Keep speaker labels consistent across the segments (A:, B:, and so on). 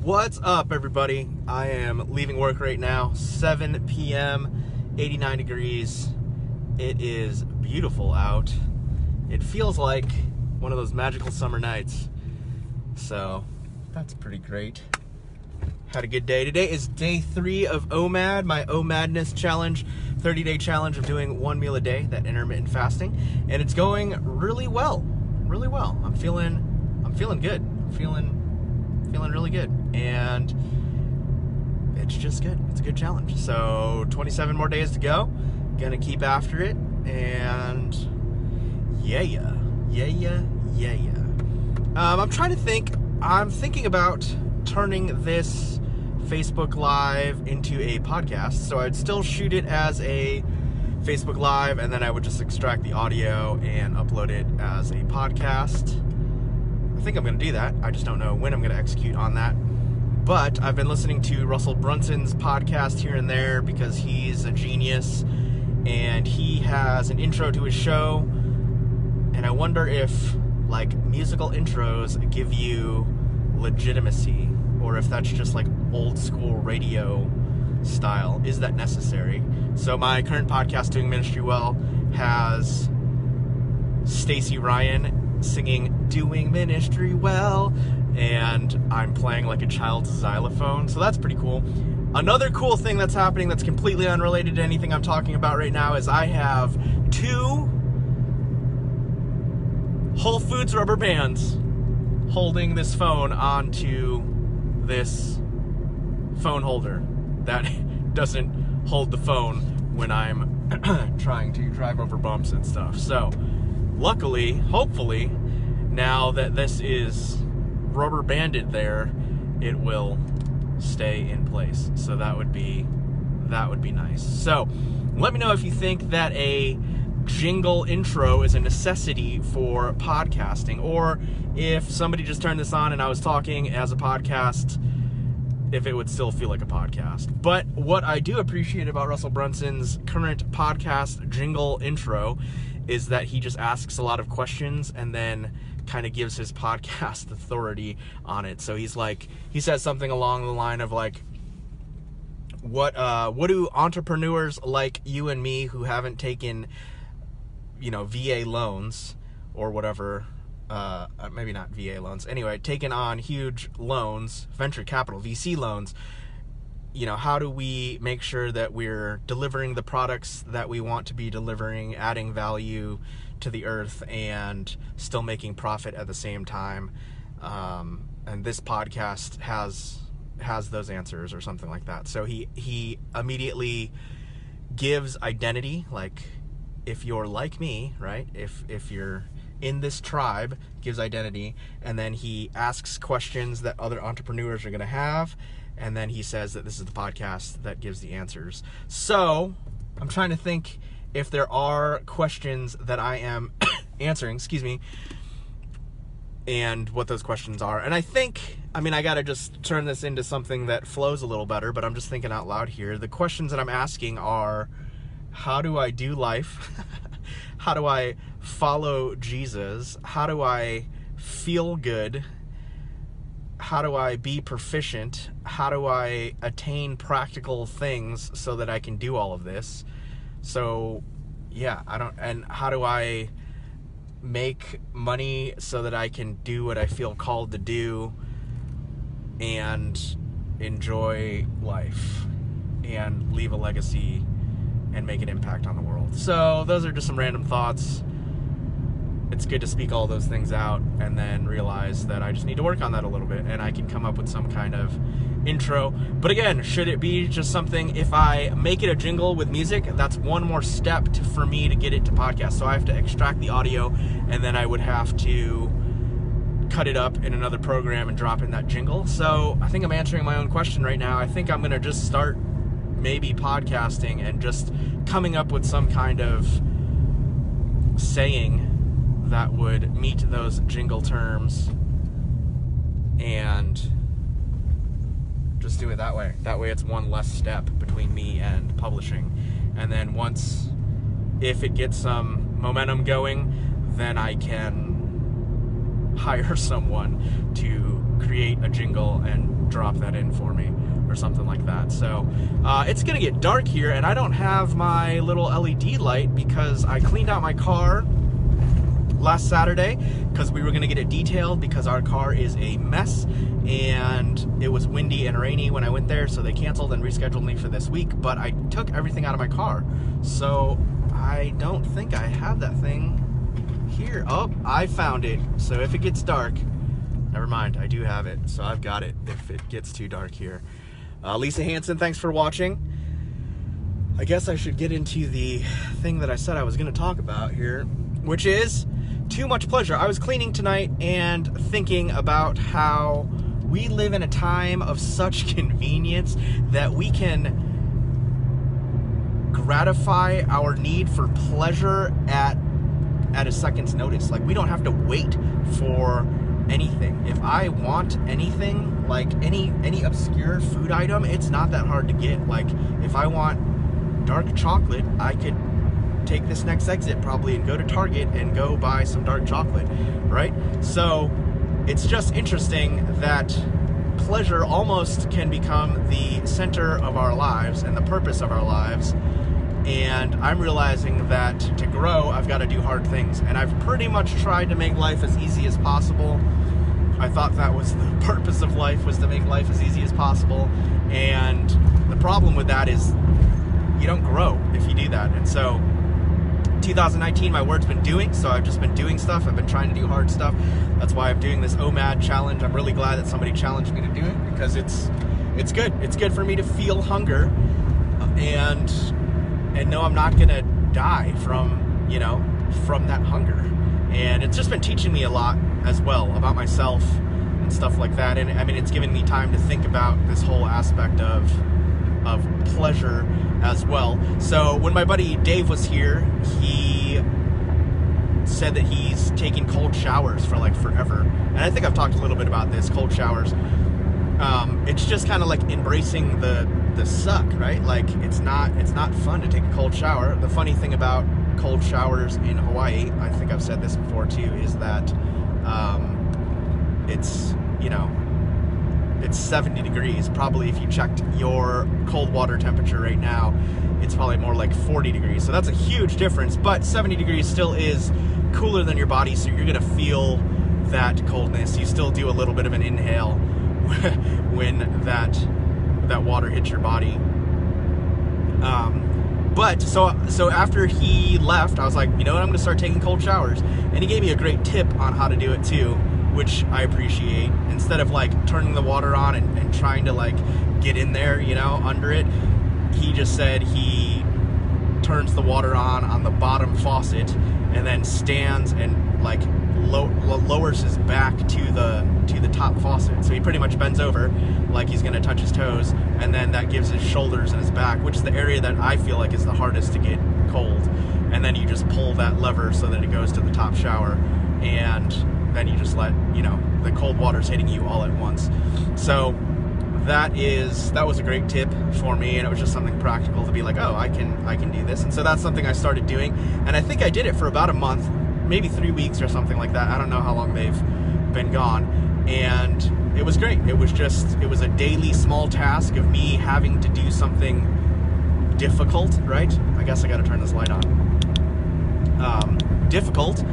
A: What's up, everybody? I am leaving work right now, 7 p.m., 89 degrees. It is beautiful out. It feels like one of those magical summer nights. So, that's pretty great. Had a good day. Today is day 3 of OMAD, my OMADness challenge, 30-day challenge of doing one meal a day, that intermittent fasting. And it's going really well. Really well. I'm feeling good. I'm feeling really good, and it's just good. It's a good challenge. So 27 more days to go. Gonna keep after it, and yeah. I'm trying to think. I'm thinking about turning this Facebook Live into a podcast. So I'd still shoot it as a Facebook Live, and then I would just extract the audio and upload it as a podcast. I think I'm going to do that. I just don't know when I'm going to execute on that. But I've been listening to Russell Brunson's podcast here and there because he's a genius and he has an intro to his show. And I wonder if, like, musical intros give you legitimacy, or if that's just like old school radio style. Is that necessary? So my current podcast, Doing Ministry Well, has Stacey Ryan singing Doing Ministry Well, and I'm playing like a child's xylophone, so that's pretty cool. Another cool thing that's happening that's completely unrelated to anything I'm talking about right now is I have 2 Whole Foods rubber bands holding this phone onto this phone holder that doesn't hold the phone when I'm trying to drive over bumps and stuff. So luckily, hopefully, now that this is rubber banded there, it will stay in place. So that would be nice. So let me know if you think that a jingle intro is a necessity for podcasting, or if somebody just turned this on and I was talking as a podcast, if it would still feel like a podcast. But what I do appreciate about Russell Brunson's current podcast jingle intro is that he just asks a lot of questions and then kind of gives his podcast authority on it. So he says something along the line of like, what do entrepreneurs like you and me who haven't taken, VA loans or whatever, maybe not VA loans, anyway, taken on huge loans, venture capital, VC loans, how do we make sure that we're delivering the products that we want to be delivering, adding value to the earth, and still making profit at the same time? And this podcast has those answers or something like that. So he immediately gives identity, like, if you're like me, right? If you're in this tribe, gives identity, and then he asks questions that other entrepreneurs are going to have, and then he says that this is the podcast that gives the answers. So I'm trying to think if there are questions that I am answering, and what those questions are. And I got to just turn this into something that flows a little better, but I'm just thinking out loud here. The questions that I'm asking are, how do I do life? How do I follow Jesus? How do I feel good? How do I be proficient? How do I attain practical things so that I can do all of this? So, yeah, and how do I make money so that I can do what I feel called to do and enjoy life and leave a legacy and make an impact on the world? So those are just some random thoughts. It's good to speak all those things out and then realize that I just need to work on that a little bit, and I can come up with some kind of intro. But again, should it be just something, if I make it a jingle with music, that's one more step for me to get it to podcast. So I have to extract the audio, and then I would have to cut it up in another program and drop in that jingle. So I think I'm answering my own question right now. I think I'm going to just start maybe podcasting and just coming up with some kind of saying that would meet those jingle terms and just do it that way. That way it's one less step between me and publishing. And then if it gets some momentum going, then I can hire someone to create a jingle and drop that in for me or something like that. So it's gonna get dark here, and I don't have my little LED light because I cleaned out my car last Saturday because we were gonna get it detailed because our car is a mess, and it was windy and rainy when I went there, so they canceled and rescheduled me for this week. But I took everything out of my car, so I don't think I have that thing here. Oh, I found it. So if it gets dark, never mind, I do have it. So I've got it if it gets too dark here. Lisa Hanson, thanks for watching. I guess I should get into the thing that I said I was going to talk about here, which is too much pleasure. I was cleaning tonight and thinking about how we live in a time of such convenience that we can gratify our need for pleasure at a second's notice. Like, we don't have to wait for anything. If I want anything, like any obscure food item, it's not that hard to get. Like, if I want dark chocolate, I could take this next exit probably and go to Target and go buy some dark chocolate, right? So it's just interesting that pleasure almost can become the center of our lives and the purpose of our lives. And I'm realizing that to grow, I've got to do hard things. And I've pretty much tried to make life as easy as possible. I thought that was the purpose of life, was to make life as easy as possible. And the problem with that is you don't grow if you do that. And so 2019, my word's been doing, so I've just been doing stuff. I've been trying to do hard stuff. That's why I'm doing this OMAD challenge. I'm really glad that somebody challenged me to do it because it's good. It's good for me to feel hunger and know I'm not gonna die from, you know, from that hunger. And it's just been teaching me a lot as well about myself and stuff like that. And I mean, it's given me time to think about this whole aspect of pleasure as well. So when my buddy Dave was here, he said that he's taking cold showers for like forever. And I think I've talked a little bit about this, cold showers. It's just kind of like embracing the suck, right? Like, it's not fun to take a cold shower. The funny thing about cold showers in Hawaii, I think I've said this before too, is that it's, you know, it's 70 degrees. Probably if you checked your cold water temperature right now, it's probably more like 40 degrees. So that's a huge difference, but 70 degrees still is cooler than your body, so you're gonna feel that coldness. You still do a little bit of an inhale when that water hits your body. But so after he left, I was like, you know what, I'm gonna start taking cold showers. And he gave me a great tip on how to do it too, which I appreciate. Instead of like turning the water on and trying to like get in there, you know, under it, he just said he turns the water on the bottom faucet and then stands and like lowers his back to the top faucet. So he pretty much bends over like he's gonna touch his toes, and then that gives his shoulders and his back, which is the area that I feel like is the hardest to get cold. And then you just pull that lever so that it goes to the top shower, and then you just let, you know, the cold water's hitting you all at once. So that was a great tip for me, and it was just something practical to be like, oh, I can do this. And so that's something I started doing, and I think I did it for about a month, maybe 3 weeks or something like that. I don't know how long they've been gone. And it was great. It was a daily small task of me having to do something difficult, right? I guess I gotta turn this light on. Difficult.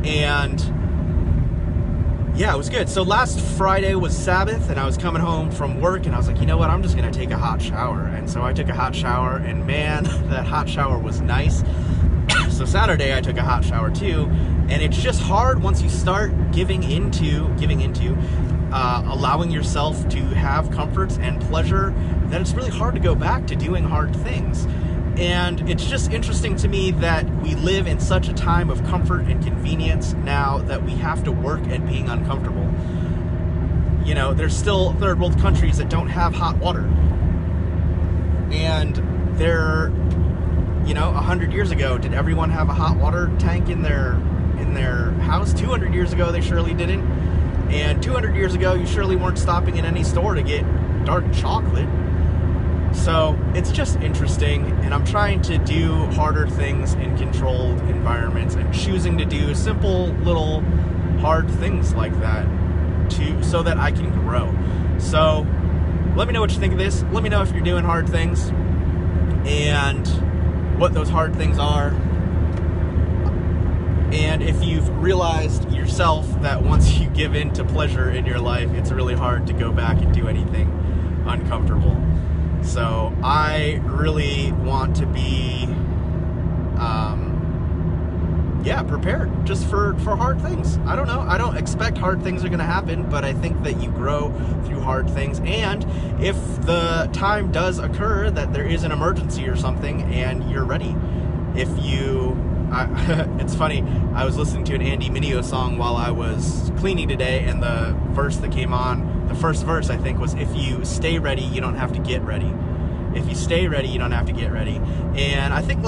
A: And yeah, it was good. So last Friday was Sabbath, and I was coming home from work, and I was like, you know what, I'm just gonna take a hot shower. And so I took a hot shower, and man, that hot shower was nice. So Saturday I took a hot shower too, and it's just hard once you start giving into allowing yourself to have comforts and pleasure, that it's really hard to go back to doing hard things. And it's just interesting to me that we live in such a time of comfort and convenience now that we have to work at being uncomfortable. You know, there's still third world countries that don't have hot water, and they're, you know, 100 years ago, did everyone have a hot water tank in their house? 200 years ago, they surely didn't. And 200 years ago, you surely weren't stopping in any store to get dark chocolate. So it's just interesting, and I'm trying to do harder things in controlled environments and choosing to do simple little hard things like that. so that I can grow. So let me know what you think of this. Let me know if you're doing hard things and what those hard things are. And if you've realized yourself that once you give in to pleasure in your life, it's really hard to go back and do anything uncomfortable. So I really want to be prepared just for hard things. I don't know. I don't expect hard things are going to happen, but I think that you grow through hard things. And if the time does occur that there is an emergency or something and you're ready, it's funny, I was listening to an Andy Mineo song while I was cleaning today, and the verse that came on, the first verse I think was, if you stay ready, you don't have to get ready. If you stay ready, you don't have to get ready. And I think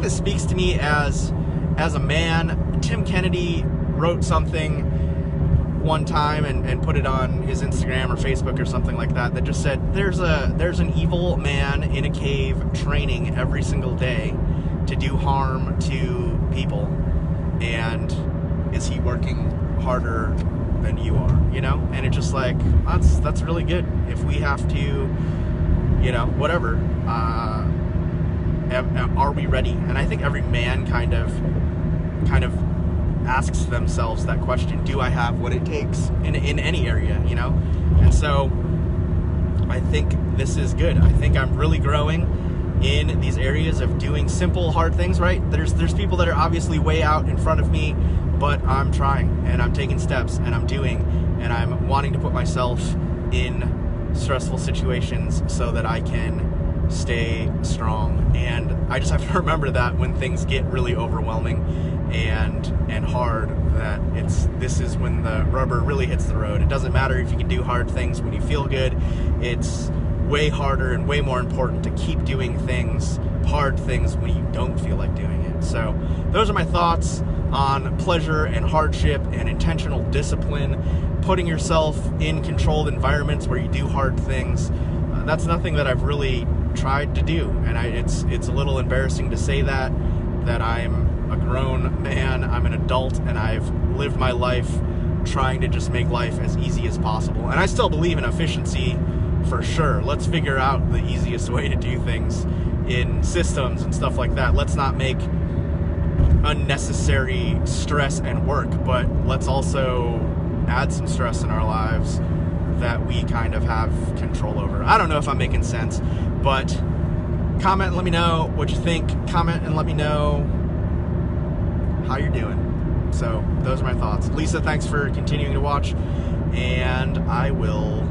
A: this speaks to me as a man. Tim Kennedy wrote something one time and put it on his Instagram or Facebook or something like that just said, there's an evil man in a cave training every single day to do harm to people, and is he working harder than you are, and it's just like, that's really good. If we have to, whatever, are we ready? And I think every man kind of asks themselves that question, do I have what it takes in any area, and so I think this is good. I think I'm really growing in these areas of doing simple, hard things, right? There's people that are obviously way out in front of me, but I'm trying, and I'm taking steps, and I'm doing, and I'm wanting to put myself in stressful situations so that I can stay strong. And I just have to remember that when things get really overwhelming and hard, that this is when the rubber really hits the road. It doesn't matter if you can do hard things when you feel good. It's way harder and way more important to keep doing hard things when you don't feel like doing it. So those are my thoughts on pleasure and hardship and intentional discipline, putting yourself in controlled environments where you do hard things. That's nothing that I've really tried to do, and it's a little embarrassing to say that I'm a grown man, I'm an adult, and I've lived my life trying to just make life as easy as possible. And I still believe in efficiency, for sure. Let's figure out the easiest way to do things in systems and stuff like that. Let's not make unnecessary stress and work, but let's also add some stress in our lives that we kind of have control over. I don't know if I'm making sense, but comment and let me know what you think. Comment and let me know how you're doing. So those are my thoughts. Lisa, thanks for continuing to watch, and I will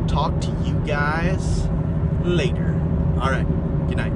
A: talk to you guys later. All right, good night.